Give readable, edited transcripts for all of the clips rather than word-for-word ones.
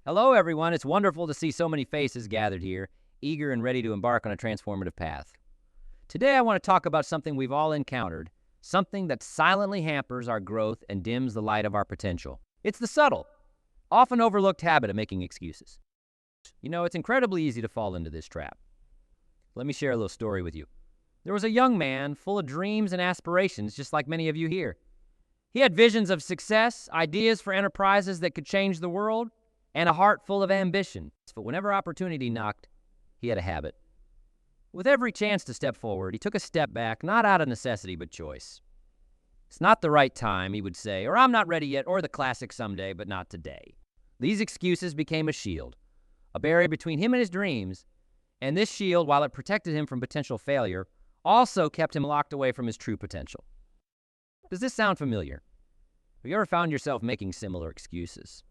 Hello, everyone. It's wonderful to see so many faces gathered here, eager and ready to embark on a transformative path. Today, I want to talk about something we've all encountered, something that silently hampers our growth and dims the light of our potential. It's the subtle, often overlooked habit of making excuses. You know, it's incredibly easy to fall into this trap. Let me share a little story with you. There was a young man full of dreams and aspirations, just like many of you here. He had visions of success, ideas for enterprises that could change the world, and a heart full of ambition. But whenever opportunity knocked, he had a habit. With every chance to step forward, he took a step back, not out of necessity, but choice. It's not the right time, he would say, or I'm not ready yet, or the classic someday, but not today. These excuses became a shield, a barrier between him and his dreams, and this shield, while it protected him from potential failure, also kept him locked away from his true potential. Does this sound familiar? Have you ever found yourself making similar excuses?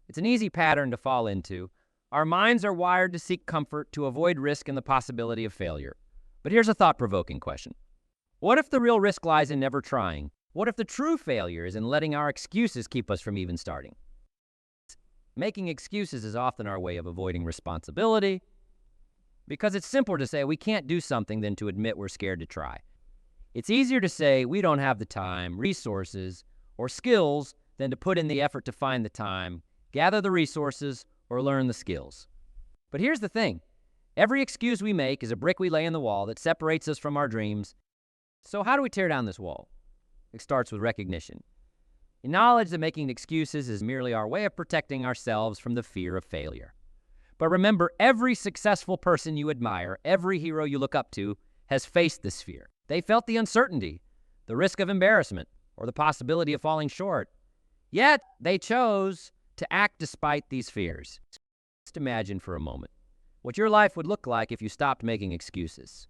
It's an easy pattern to fall into. Our minds are wired to seek comfort, to avoid risk and the possibility of failure. But here's a thought-provoking question. What if the real risk lies in never trying? What if the true failure is in letting our excuses keep us from even starting? Making excuses is often our way of avoiding responsibility, because it's simpler to say we can't do something than to admit we're scared to try. It's easier to say we don't have the time, resources, or skills than to put in the effort to find the time, gather the resources, or learn the skills. But here's the thing. Every excuse we make is a brick we lay in the wall that separates us from our dreams. So how do we tear down this wall? It starts with recognition. Acknowledge that making excuses is merely our way of protecting ourselves from the fear of failure. But remember, every successful person you admire, every hero you look up to, has faced this fear. They felt the uncertainty, the risk of embarrassment, or the possibility of falling short. Yet, they chose to act despite these fears. Just imagine for a moment what your life would look like if you stopped making excuses.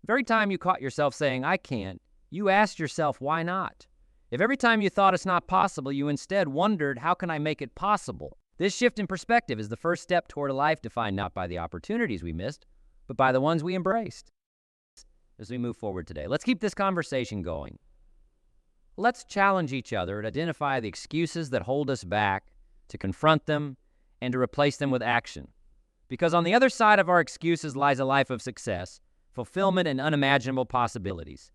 The very time you caught yourself saying, I can't, you asked yourself, why not? If every time you thought it's not possible, you instead wondered, how can I make it possible? This shift in perspective is the first step toward a life defined not by the opportunities we missed, but by the ones we embraced. As we move forward today, let's keep this conversation going. Let's challenge each other to identify the excuses that hold us back, to confront them, and to replace them with action. Because on the other side of our excuses lies a life of success, fulfillment, and unimaginable possibilities.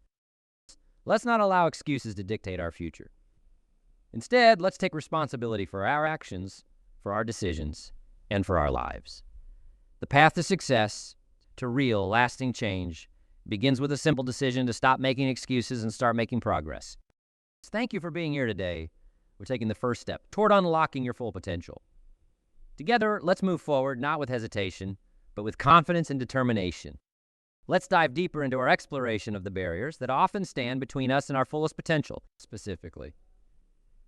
Let's not allow excuses to dictate our future. Instead, let's take responsibility for our actions, for our decisions, and for our lives. The path to success, to real, lasting change, begins with a simple decision to stop making excuses and start making progress. Thank you for being here today. We're taking the first step toward unlocking your full potential. Together, let's move forward, not with hesitation, but with confidence and determination. Let's dive deeper into our exploration of the barriers that often stand between us and our fullest potential, specifically.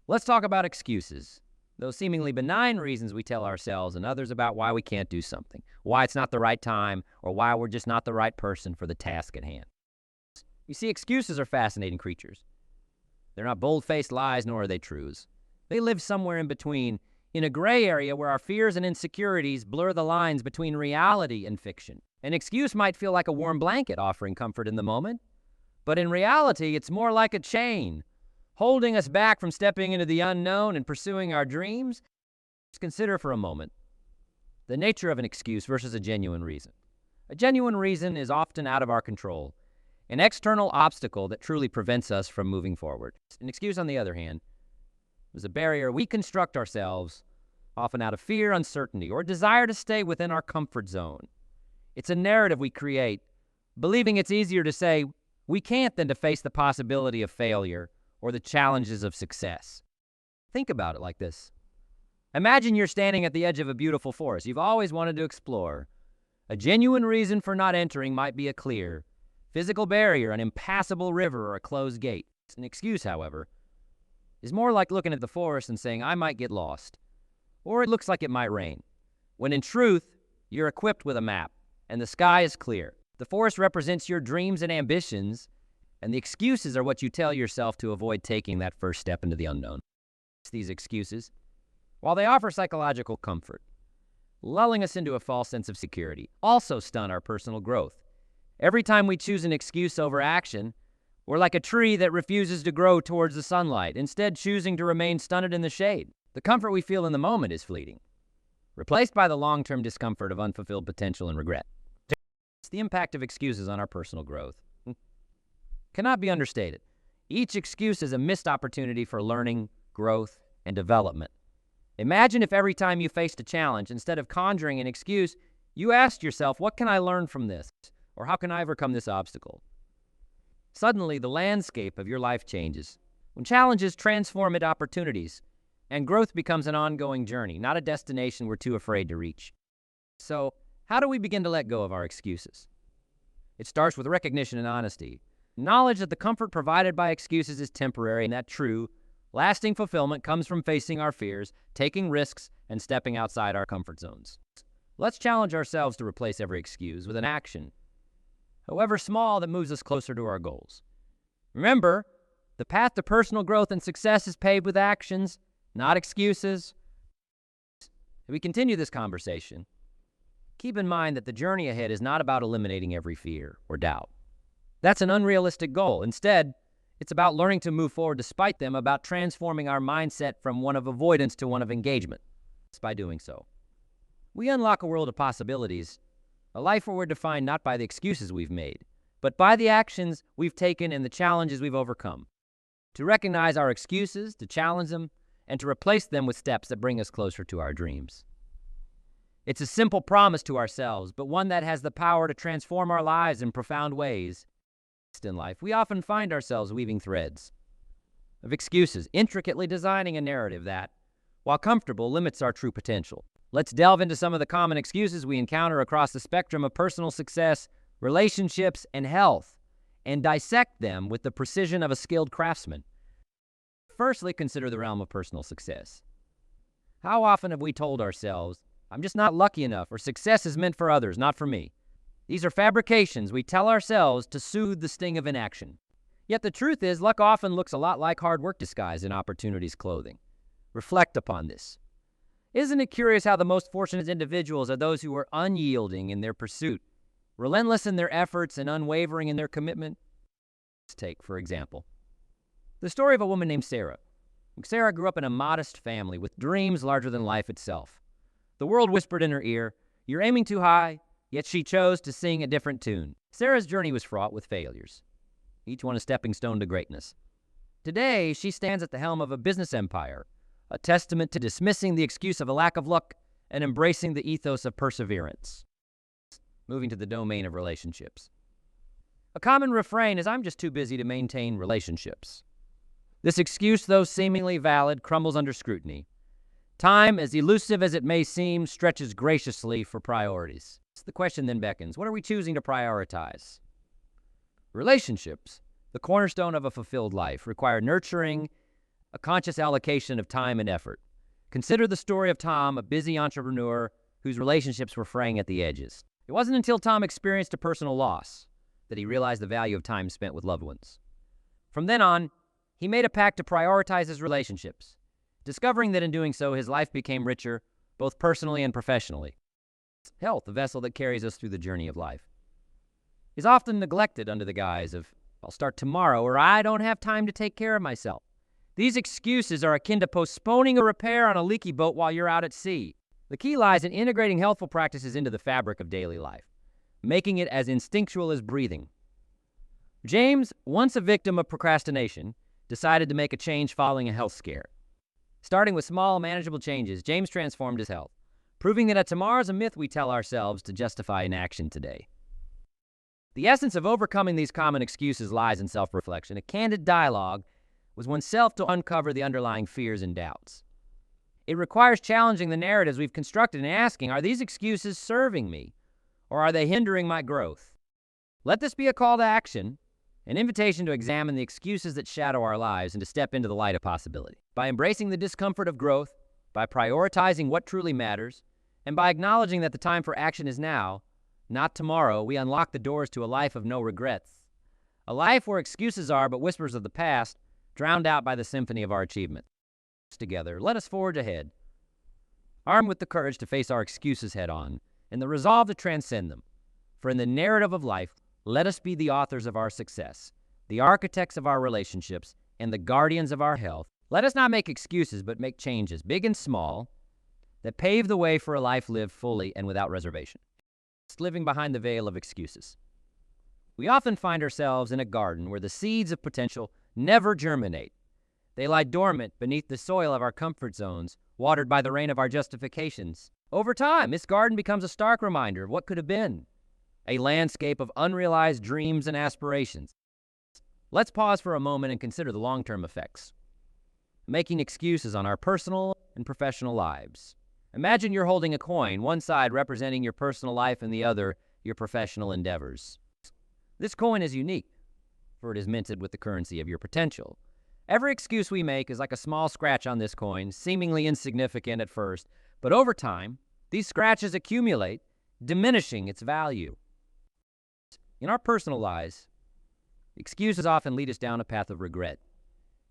Let's talk about excuses, those seemingly benign reasons we tell ourselves and others about why we can't do something, why it's not the right time, or why we're just not the right person for the task at hand. You see, excuses are fascinating creatures. They're not bold-faced lies, nor are they truths. They live somewhere in between, in a gray area where our fears and insecurities blur the lines between reality and fiction. An excuse might feel like a warm blanket offering comfort in the moment, but in reality, it's more like a chain, holding us back from stepping into the unknown and pursuing our dreams. Let's consider for a moment the nature of an excuse versus a genuine reason. A genuine reason is often out of our control, an external obstacle that truly prevents us from moving forward. An excuse, on the other hand, is a barrier we construct ourselves, often out of fear, uncertainty, or desire to stay within our comfort zone. It's a narrative we create, believing it's easier to say we can't than to face the possibility of failure or the challenges of success. Think about it like this. Imagine you're standing at the edge of a beautiful forest you've always wanted to explore. A genuine reason for not entering might be a clear physical barrier, an impassable river, or a closed gate. An excuse, however, is more like looking at the forest and saying, I might get lost, or it looks like it might rain, when in truth, you're equipped with a map, and the sky is clear. The forest represents your dreams and ambitions, and the excuses are what you tell yourself to avoid taking that first step into the unknown. These excuses, while they offer psychological comfort, lulling us into a false sense of security, also stun our personal growth. Every time we choose an excuse over action, we're like a tree that refuses to grow towards the sunlight, instead choosing to remain stunted in the shade. The comfort we feel in the moment is fleeting. replaced by the long-term discomfort of unfulfilled potential and regret. The impact of excuses on our personal growth cannot be understated. Each excuse is a missed opportunity for learning, growth, and development. Imagine if every time you faced a challenge, instead of conjuring an excuse, you asked yourself, what can I learn from this? Or how can I overcome this obstacle? Suddenly, the landscape of your life changes. When challenges transform into opportunities, and growth becomes an ongoing journey, not a destination we're too afraid to reach. So, how do we begin to let go of our excuses? It starts with recognition and honesty. Knowledge that the comfort provided by excuses is temporary and that true, lasting fulfillment comes from facing our fears, taking risks, and stepping outside our comfort zones. Let's challenge ourselves to replace every excuse with an action, however small, that moves us closer to our goals. Remember, the path to personal growth and success is paved with actions, not excuses. As we continue this conversation, keep in mind that the journey ahead is not about eliminating every fear or doubt. That's an unrealistic goal. Instead, it's about learning to move forward despite them, about transforming our mindset from one of avoidance to one of engagement. By doing so, we unlock a world of possibilities, a life where we're defined not by the excuses we've made, but by the actions we've taken and the challenges we've overcome. To recognize our excuses, to challenge them, and to replace them with steps that bring us closer to our dreams. It's a simple promise to ourselves, but one that has the power to transform our lives in profound ways. In life, we often find ourselves weaving threads of excuses, intricately designing a narrative that, while comfortable, limits our true potential. Let's delve into some of the common excuses we encounter across the spectrum of personal success, relationships, and health, and dissect them with the precision of a skilled craftsman. Firstly, consider the realm of personal success. How often have we told ourselves, I'm just not lucky enough, or success is meant for others, not for me? These are fabrications we tell ourselves to soothe the sting of inaction. Yet the truth is, luck often looks a lot like hard work disguised in opportunity's clothing. Reflect upon this. Isn't it curious how the most fortunate individuals are those who are unyielding in their pursuit, relentless in their efforts, and unwavering in their commitment? Let's take, for example, the story of a woman named Sarah. Sarah grew up in a modest family with dreams larger than life itself. The world whispered in her ear, "You're aiming too high," yet she chose to sing a different tune. Sarah's journey was fraught with failures, each one a stepping stone to greatness. Today, she stands at the helm of a business empire, a testament to dismissing the excuse of a lack of luck and embracing the ethos of perseverance. Moving to the domain of relationships. A common refrain is, "I'm just too busy to maintain relationships." This excuse, though seemingly valid, crumbles under scrutiny. Time, as elusive as it may seem, stretches graciously for priorities. The question then beckons, what are we choosing to prioritize? Relationships, the cornerstone of a fulfilled life, require nurturing, a conscious allocation of time and effort. Consider the story of Tom, a busy entrepreneur whose relationships were fraying at the edges. It wasn't until Tom experienced a personal loss that he realized the value of time spent with loved ones. From then on, he made a pact to prioritize his relationships, discovering that in doing so, his life became richer, both personally and professionally. Health, the vessel that carries us through the journey of life, is often neglected under the guise of, I'll start tomorrow, or I don't have time to take care of myself. These excuses are akin to postponing a repair on a leaky boat while you're out at sea. The key lies in integrating healthful practices into the fabric of daily life, making it as instinctual as breathing. James, once a victim of procrastination, decided to make a change following a health scare. Starting with small, manageable changes, James transformed his health, proving that a tomorrow is a myth we tell ourselves to justify inaction today. The essence of overcoming these common excuses lies in self-reflection. A candid dialogue with oneself to uncover the underlying fears and doubts. It requires challenging the narratives we've constructed and asking, are these excuses serving me, or are they hindering my growth? Let this be a call to action, an invitation to examine the excuses that shadow our lives and to step into the light of possibility. By embracing the discomfort of growth, by prioritizing what truly matters, and by acknowledging that the time for action is now, not tomorrow, we unlock the doors to a life of no regrets. A life where excuses are but whispers of the past, drowned out by the symphony of our achievement. Together, let us forge ahead, armed with the courage to face our excuses head on, and the resolve to transcend them. For in the narrative of life, let us be the authors of our success, the architects of our relationships, and the guardians of our health. Let us not make excuses, but make changes, big and small, that pave the way for a life lived fully and without reservation. It's living behind the veil of excuses. We often find ourselves in a garden where the seeds of potential never germinate. They lie dormant beneath the soil of our comfort zones, watered by the rain of our justifications. Over time, this garden becomes a stark reminder of what could have been, a landscape of unrealized dreams and aspirations. Let's pause for a moment and consider the long-term effects. Making excuses on our personal and professional lives. Imagine you're holding a coin, one side representing your personal life and the other your professional endeavors. This coin is unique, for it is minted with the currency of your potential. Every excuse we make is like a small scratch on this coin, seemingly insignificant at first, but over time, these scratches accumulate, diminishing its value. In our personal lives, excuses often lead us down a path of regret.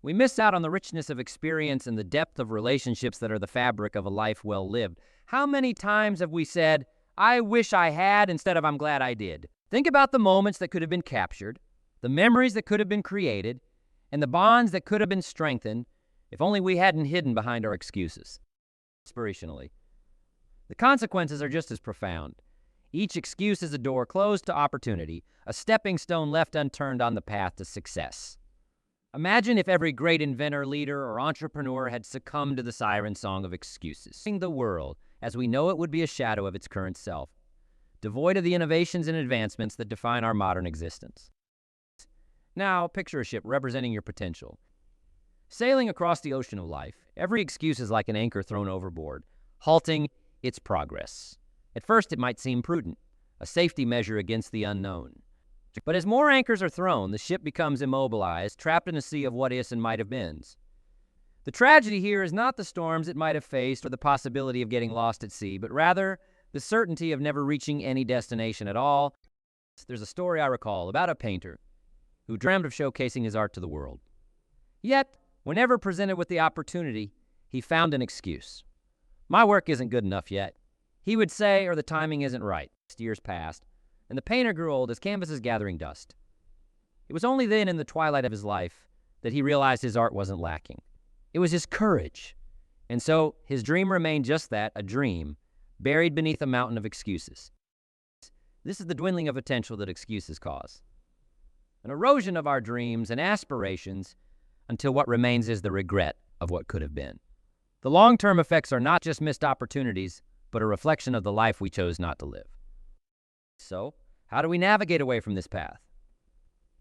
We miss out on the richness of experience and the depth of relationships that are the fabric of a life well lived. How many times have we said, "I wish I had," instead of "I'm glad I did"? Think about the moments that could have been captured, the memories that could have been created, and the bonds that could have been strengthened if only we hadn't hidden behind our excuses. Inspirationally, the consequences are just as profound. Each excuse is a door closed to opportunity, a stepping stone left unturned on the path to success. Imagine if every great inventor, leader, or entrepreneur had succumbed to the siren song of excuses. The world, as we know it, would be a shadow of its current self, devoid of the innovations and advancements that define our modern existence. Now, picture a ship representing your potential. Sailing across the ocean of life, every excuse is like an anchor thrown overboard, halting its progress. At first, it might seem prudent, a safety measure against the unknown. But as more anchors are thrown, the ship becomes immobilized, trapped in a sea of what-ifs and might-have-beens. The tragedy here is not the storms it might have faced or the possibility of getting lost at sea, but rather the certainty of never reaching any destination at all. There's a story I recall about a painter who dreamed of showcasing his art to the world. Yet, whenever presented with the opportunity, he found an excuse. "My work isn't good enough yet," he would say, or "the timing isn't right." Years passed, and the painter grew old as canvases gathering dust. It was only then, in the twilight of his life, that he realized his art wasn't lacking. It was his courage. And so his dream remained just that, a dream, buried beneath a mountain of excuses. This is the dwindling of potential that excuses cause. An erosion of our dreams and aspirations until what remains is the regret of what could have been. The long-term effects are not just missed opportunities, but a reflection of the life we chose not to live. So, how do we navigate away from this path?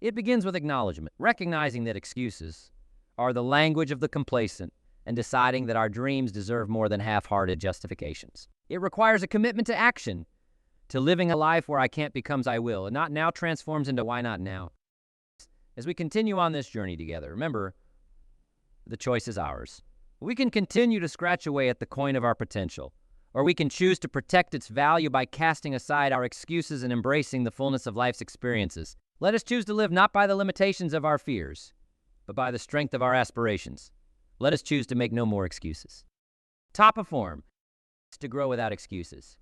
It begins with acknowledgement, recognizing that excuses are the language of the complacent and deciding that our dreams deserve more than half-hearted justifications. It requires a commitment to action, to living a life where "I can't" becomes "I will," and "not now" transforms into "why not now." As we continue on this journey together, remember, the choice is ours. We can continue to scratch away at the coin of our potential, or we can choose to protect its value by casting aside our excuses and embracing the fullness of life's experiences. Let us choose to live not by the limitations of our fears, but by the strength of our aspirations. Let us choose to make no more excuses. Top of form is to grow without excuses.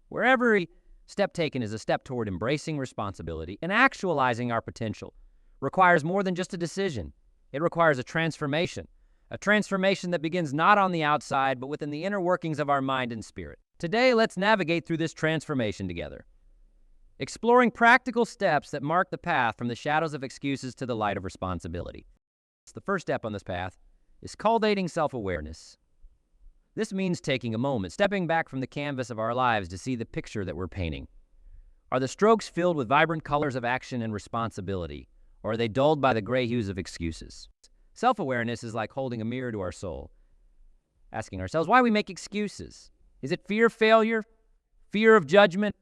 Where every step taken is a step toward embracing responsibility and actualizing our potential requires more than just a decision. It requires a transformation that begins not on the outside, but within the inner workings of our mind and spirit. Today, let's navigate through this transformation together, exploring practical steps that mark the path from the shadows of excuses to the light of responsibility. The first step on this path is cultivating self-awareness. This means taking a moment, stepping back from the canvas of our lives to see the picture that we're painting. Are the strokes filled with vibrant colors of action and responsibility, or are they dulled by the gray hues of excuses? Self-awareness is like holding a mirror to our soul, asking ourselves why we make excuses. Is it fear of failure, fear of judgment,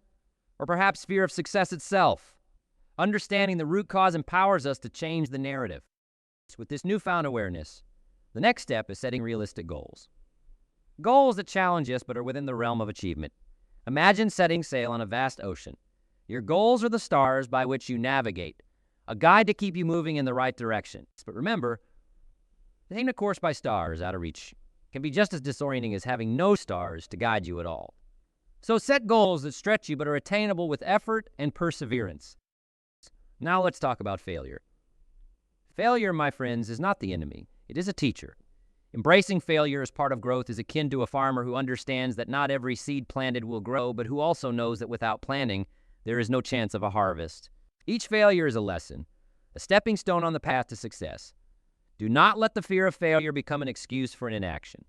or perhaps fear of success itself? Understanding the root cause empowers us to change the narrative. With this newfound awareness, the next step is setting realistic goals. Goals that challenge us but are within the realm of achievement. Imagine setting sail on a vast ocean. Your goals are the stars by which you navigate, a guide to keep you moving in the right direction. But remember, setting a course by stars out of reach can be just as disorienting as having no stars to guide you at all. So set goals that stretch you but are attainable with effort and perseverance. Now let's talk about failure. Failure, my friends, is not the enemy. It is a teacher. Embracing failure as part of growth is akin to a farmer who understands that not every seed planted will grow, but who also knows that without planting, there is no chance of a harvest. Each failure is a lesson, a stepping stone on the path to success. Do not let the fear of failure become an excuse for an inaction.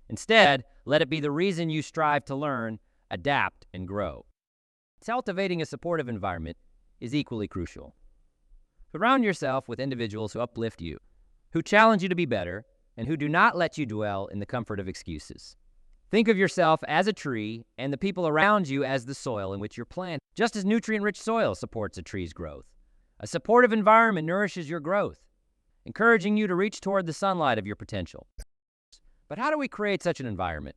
Instead, let it be the reason you strive to learn, adapt, and grow. Cultivating a supportive environment is equally crucial. Surround yourself with individuals who uplift you, who challenge you to be better, and who do not let you dwell in the comfort of excuses. Think of yourself as a tree and the people around you as the soil in which you're planted. Just as nutrient-rich soil supports a tree's growth, a supportive environment nourishes your growth, encouraging you to reach toward the sunlight of your potential. But how do we create such an environment?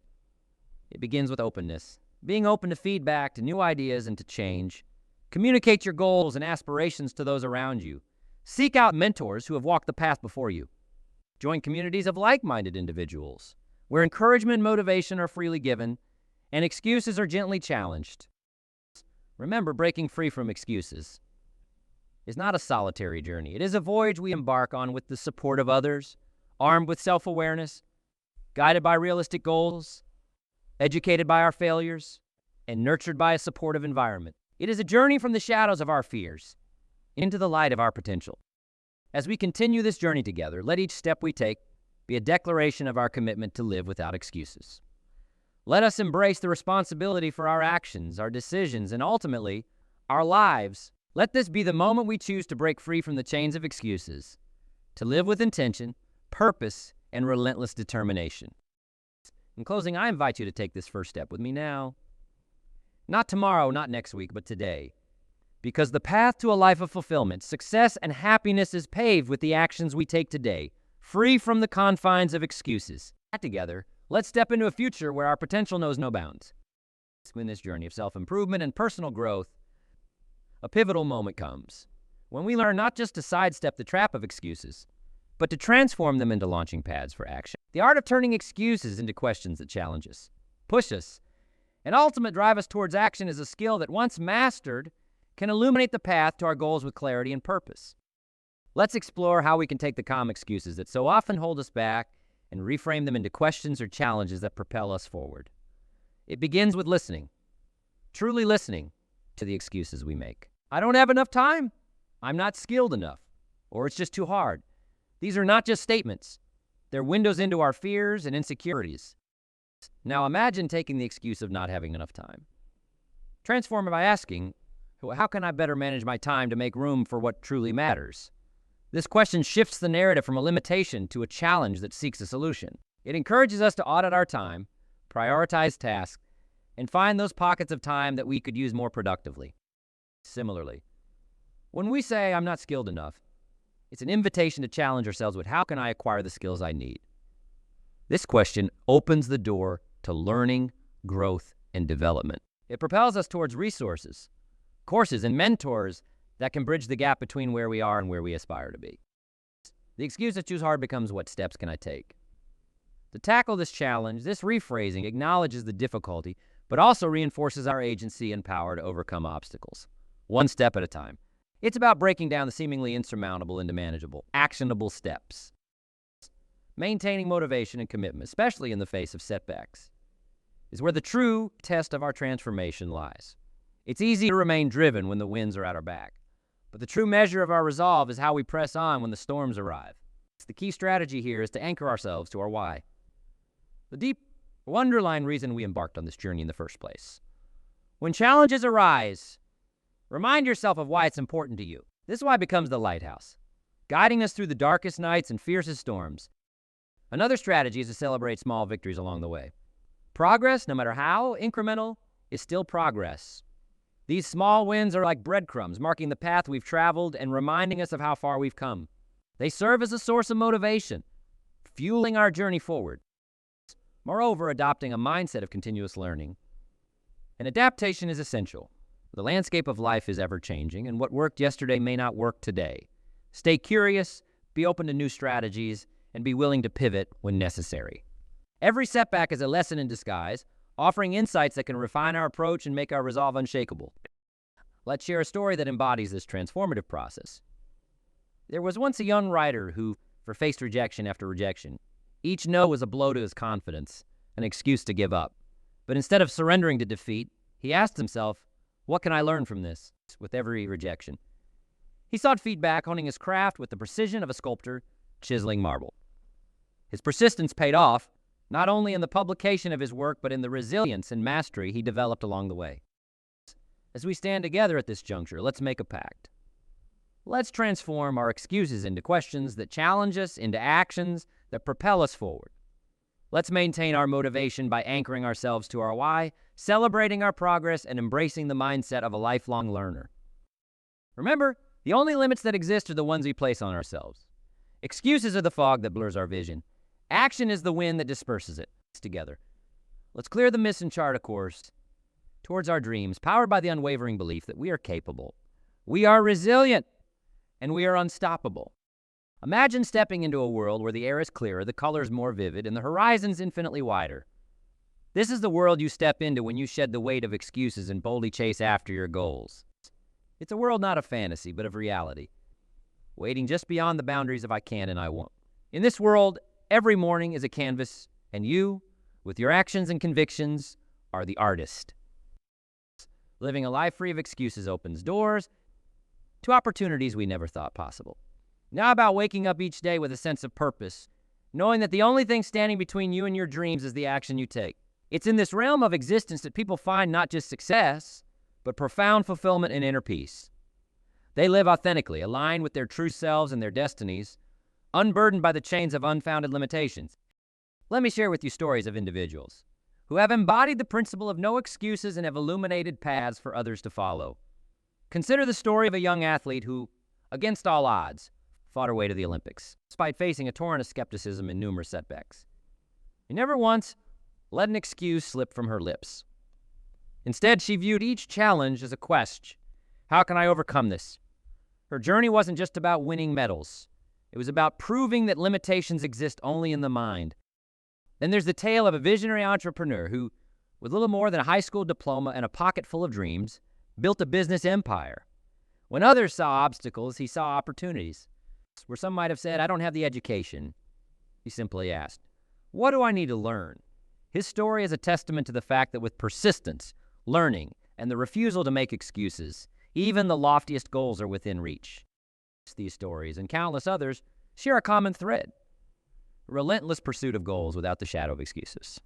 It begins with openness, being open to feedback, to new ideas, and to change. Communicate your goals and aspirations to those around you. Seek out mentors who have walked the path before you. Join communities of like-minded individuals, where encouragement and motivation are freely given, and excuses are gently challenged. Remember, breaking free from excuses is not a solitary journey. It is a voyage we embark on with the support of others, armed with self-awareness, guided by realistic goals, educated by our failures, and nurtured by a supportive environment. It is a journey from the shadows of our fears into the light of our potential. As we continue this journey together, let each step we take be a declaration of our commitment to live without excuses. Let us embrace the responsibility for our actions, our decisions, and ultimately, our lives. Let this be the moment we choose to break free from the chains of excuses, to live with intention, purpose, and relentless determination. In closing, I invite you to take this first step with me now. Not tomorrow, not next week, but today. Because the path to a life of fulfillment, success, and happiness is paved with the actions we take today, free from the confines of excuses. Together, let's step into a future where our potential knows no bounds. In this journey of self-improvement and personal growth, a pivotal moment comes when we learn not just to sidestep the trap of excuses, but to transform them into launching pads for action. The art of turning excuses into questions that challenge us, push us, and ultimately drive us towards action is a skill that, once mastered, can illuminate the path to our goals with clarity and purpose. Let's explore how we can take the common excuses that so often hold us back and reframe them into questions or challenges that propel us forward. It begins with listening, truly listening to the excuses we make. I don't have enough time. I'm not skilled enough. Or it's just too hard. These are not just statements. They're windows into our fears and insecurities. Now imagine taking the excuse of not having enough time. Transform it by asking, how can I better manage my time to make room for what truly matters? This question shifts the narrative from a limitation to a challenge that seeks a solution. It encourages us to audit our time, prioritize tasks, and find those pockets of time that we could use more productively. Similarly, when we say, I'm not skilled enough, it's an invitation to challenge ourselves with, how can I acquire the skills I need? This question opens the door to learning, growth, and development. It propels us towards resources, courses, and mentors that can bridge the gap between where we are and where we aspire to be. The excuse to choose hard becomes, what steps can I take? To tackle this challenge, this rephrasing acknowledges the difficulty, but also reinforces our agency and power to overcome obstacles, one step at a time. It's about breaking down the seemingly insurmountable into manageable, actionable steps. Maintaining motivation and commitment, especially in the face of setbacks, is where the true test of our transformation lies. It's easy to remain driven when the winds are at our back, but the true measure of our resolve is how we press on when the storms arrive. The key strategy here is to anchor ourselves to our why, the deep, underlying reason we embarked on this journey in the first place. When challenges arise, remind yourself of why it's important to you. This why becomes the lighthouse, guiding us through the darkest nights and fiercest storms. Another strategy is to celebrate small victories along the way. Progress, no matter how incremental, is still progress. These small wins are like breadcrumbs, marking the path we've traveled and reminding us of how far we've come. They serve as a source of motivation, fueling our journey forward. Moreover, adopting a mindset of continuous learning and adaptation is essential. The landscape of life is ever-changing, and what worked yesterday may not work today. Stay curious, be open to new strategies, and be willing to pivot when necessary. Every setback is a lesson in disguise, offering insights that can refine our approach and make our resolve unshakable. Let's share a story that embodies this transformative process. There was once a young writer who faced rejection after rejection. Each no was a blow to his confidence, an excuse to give up. But instead of surrendering to defeat, he asked himself, what can I learn from this? With every rejection, he sought feedback, honing his craft with the precision of a sculptor chiseling marble. His persistence paid off, not only in the publication of his work, but in the resilience and mastery he developed along the way. As we stand together at this juncture, let's make a pact. Let's transform our excuses into questions that challenge us, into actions that propel us forward. Let's maintain our motivation by anchoring ourselves to our why, celebrating our progress, and embracing the mindset of a lifelong learner. Remember, the only limits that exist are the ones we place on ourselves. Excuses are the fog that blurs our vision. Action is the wind that disperses it. Together, let's clear the mist and chart a course towards our dreams, powered by the unwavering belief that we are capable, we are resilient, and we are unstoppable. Imagine stepping into a world where the air is clearer, the colors more vivid, and the horizons infinitely wider. This is the world you step into when you shed the weight of excuses and boldly chase after your goals. It's a world not of fantasy, but of reality, waiting just beyond the boundaries of I can and I won't. In this world, every morning is a canvas, and you, with your actions and convictions, are the artist. Living a life free of excuses opens doors to opportunities we never thought possible. Now about waking up each day with a sense of purpose, knowing that the only thing standing between you and your dreams is the action you take. It's in this realm of existence that people find not just success, but profound fulfillment and inner peace. They live authentically, aligned with their true selves and their destinies, unburdened by the chains of unfounded limitations. Let me share with you stories of individuals who have embodied the principle of no excuses and have illuminated paths for others to follow. Consider the story of a young athlete who, against all odds, fought her way to the Olympics, despite facing a torrent of skepticism and numerous setbacks. She never once let an excuse slip from her lips. Instead, she viewed each challenge as a quest. How can I overcome this? Her journey wasn't just about winning medals. It was about proving that limitations exist only in the mind. Then there's the tale of a visionary entrepreneur who, with little more than a high school diploma and a pocket full of dreams, built a business empire. When others saw obstacles, he saw opportunities. Where some might have said, I don't have the education, he simply asked, what do I need to learn? His story is a testament to the fact that with persistence, learning, and the refusal to make excuses, even the loftiest goals are within reach. These stories and countless others share a common thread: a relentless pursuit of goals without the shadow of excuses.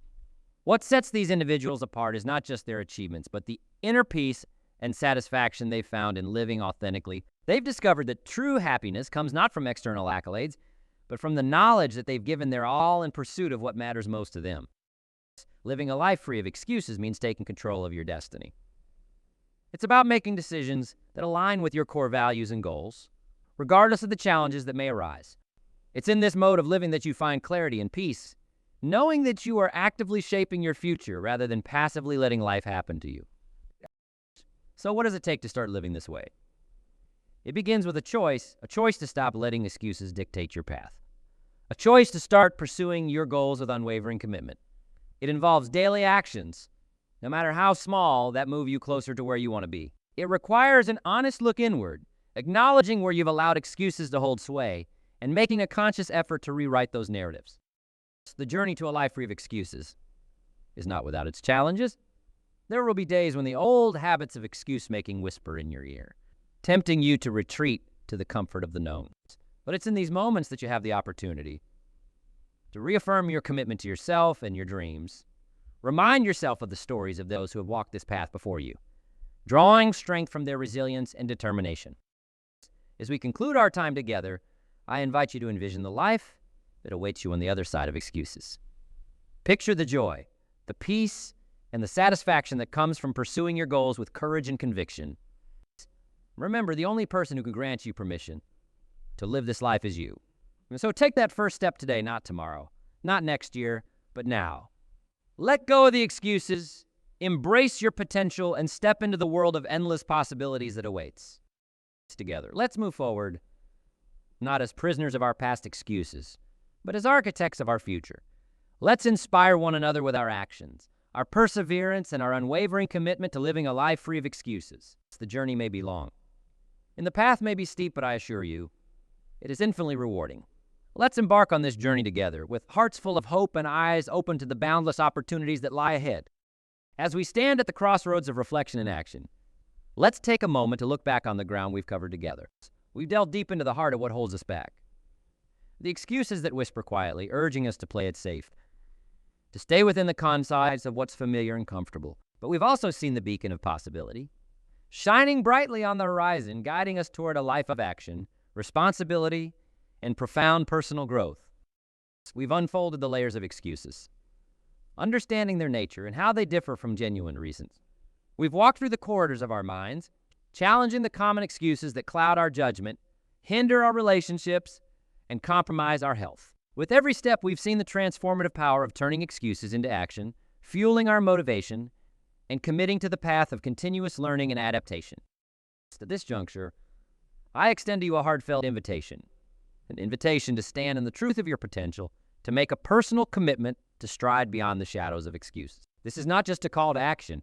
What sets these individuals apart is not just their achievements, but the inner peace and satisfaction they've found in living authentically. They've discovered that true happiness comes not from external accolades, but from the knowledge that they've given their all in pursuit of what matters most to them. Living a life free of excuses means taking control of your destiny. It's about making decisions that align with your core values and goals, regardless of the challenges that may arise. It's in this mode of living that you find clarity and peace, knowing that you are actively shaping your future rather than passively letting life happen to you. So what does it take to start living this way? It begins with a choice to stop letting excuses dictate your path, a choice to start pursuing your goals with unwavering commitment. It involves daily actions, no matter how small, that move you closer to where you want to be. It requires an honest look inward, acknowledging where you've allowed excuses to hold sway, and making a conscious effort to rewrite those narratives. The journey to a life free of excuses is not without its challenges. There will be days when the old habits of excuse-making whisper in your ear, tempting you to retreat to the comfort of the known. But it's in these moments that you have the opportunity to reaffirm your commitment to yourself and your dreams. Remind yourself of the stories of those who have walked this path before you, drawing strength from their resilience and determination. As we conclude our time together, I invite you to envision the life that awaits you on the other side of excuses. Picture the joy, the peace, and the satisfaction that comes from pursuing your goals with courage and conviction. Remember, the only person who can grant you permission to live this life is you. And so take that first step today, not tomorrow, not next year, but now. Let go of the excuses, embrace your potential, and step into the world of endless possibilities that awaits. Together, let's move forward, not as prisoners of our past excuses, but as architects of our future. Let's inspire one another with our actions, our perseverance, and our unwavering commitment to living a life free of excuses. The journey may be long, and the path may be steep, but I assure you, it is infinitely rewarding. Let's embark on this journey together, with hearts full of hope and eyes open to the boundless opportunities that lie ahead. As we stand at the crossroads of reflection and action, let's take a moment to look back on the ground we've covered together. We've delved deep into the heart of what holds us back. The excuses that whisper quietly, urging us to play it safe, to stay within the confines of what's familiar and comfortable. But we've also seen the beacon of possibility, shining brightly on the horizon, guiding us toward a life of action, responsibility, and profound personal growth. We've unfolded the layers of excuses, understanding their nature and how they differ from genuine reasons. We've walked through the corridors of our minds, challenging the common excuses that cloud our judgment, hinder our relationships, and compromise our health. With every step, we've seen the transformative power of turning excuses into action, fueling our motivation, and committing to the path of continuous learning and adaptation. At this juncture, I extend to you a heartfelt invitation, an invitation to stand in the truth of your potential, to make a personal commitment to stride beyond the shadows of excuses. This is not just a call to action.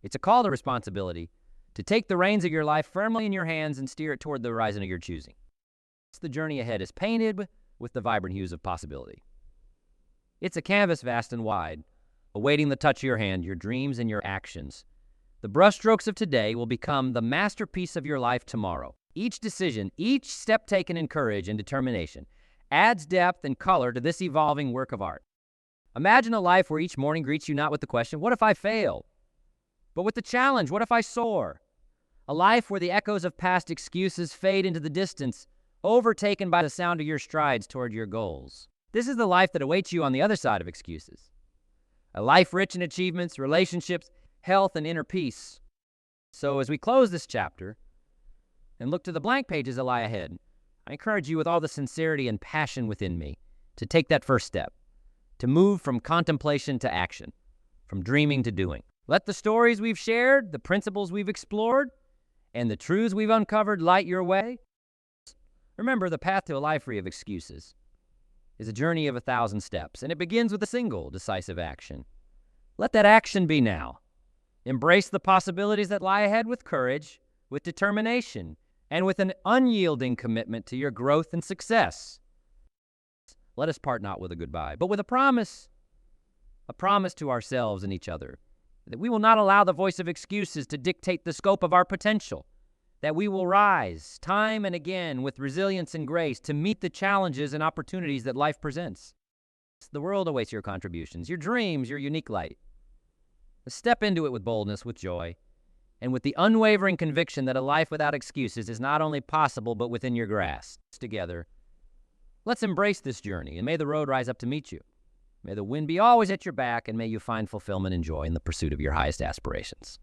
It's a call to responsibility, to take the reins of your life firmly in your hands and steer it toward the horizon of your choosing. The journey ahead is painted with the vibrant hues of possibility. It's a canvas vast and wide, awaiting the touch of your hand, your dreams, and your actions. The brushstrokes of today will become the masterpiece of your life tomorrow. Each decision, each step taken in courage and determination, adds depth and color to this evolving work of art. Imagine a life where each morning greets you not with the question, "What if I fail?" but with the challenge, "What if I soar?" A life where the echoes of past excuses fade into the distance, overtaken by the sound of your strides toward your goals. This is the life that awaits you on the other side of excuses. A life rich in achievements, relationships, health, and inner peace. So as we close this chapter and look to the blank pages that lie ahead, I encourage you with all the sincerity and passion within me to take that first step, to move from contemplation to action, from dreaming to doing. Let the stories we've shared, the principles we've explored, and the truths we've uncovered light your way. Remember, the path to a life free of excuses is a journey of 1,000 steps, and it begins with a single decisive action. Let that action be now. Embrace the possibilities that lie ahead with courage, with determination, and with an unyielding commitment to your growth and success. Let us part not with a goodbye, but with a promise to ourselves and each other, that we will not allow the voice of excuses to dictate the scope of our potential, that we will rise time and again with resilience and grace to meet the challenges and opportunities that life presents. The world awaits your contributions, your dreams, your unique light. Step into it with boldness, with joy, and with the unwavering conviction that a life without excuses is not only possible, but within your grasp. Together, let's embrace this journey, and may the road rise up to meet you. May the wind be always at your back, and may you find fulfillment and joy in the pursuit of your highest aspirations.